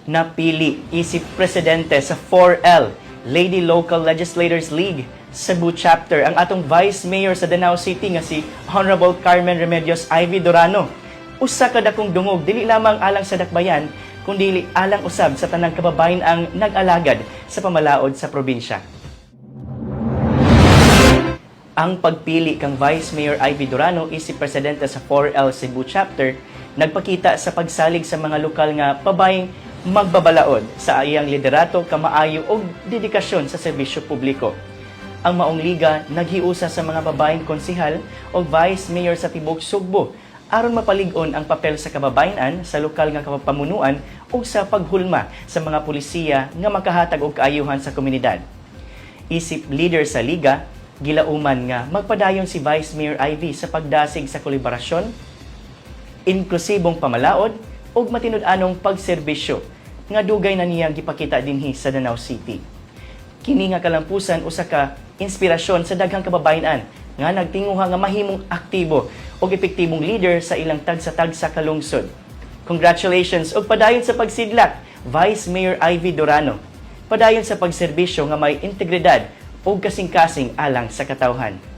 Napili isip presidente sa 4L, Lady Local Legislators League, Cebu Chapter, ang atong Vice Mayor sa Danao City nga si Honorable Carmen Remedios Ivy Durano. Usa ka dakong dungog, dili lamang alang sa dakbayan, kundi alang usab sa tanang kababayan ang nag-alagad sa pamalaod sa probinsya. Ang pagpili kang Vice Mayor Ivy Durano isip presidente sa 4L Cebu Chapter nagpakita sa pagsalig sa mga lokal nga pabayeng magbabalaod sa iyang liderato, kamaayo o dedikasyon sa serbisyo publiko. Ang maong liga naghiusa sa mga babayeng konsihal o vice mayor sa Tibok Sugbo aron mapalig-on ang papel sa kababayan sa lokal nga pamunuan o sa paghulma sa mga pulisiya nga makahatag og kaayuhan sa komunidad. Isip leader sa liga, gilauman nga magpadayon si Vice Mayor Ivy sa pagdasig sa kolaborasyon, inklusibong pamalaod ug matinud-anong pagserbisyo nga dugay na niya gipakita dinhi sa Danao City. Kini nga kalampusan usa ka inspirasyon sa daghang kababayan nga nagtinguha nga mahimong aktibo ug epektibong leader sa ilang tagsa-tagsa ka lungsod. Congratulations ug padayon sa pagsidlak, Vice Mayor Ivy Durano. Padayon sa pagserbisyo nga may integridad ug kasing-kasing alang sa katawhan.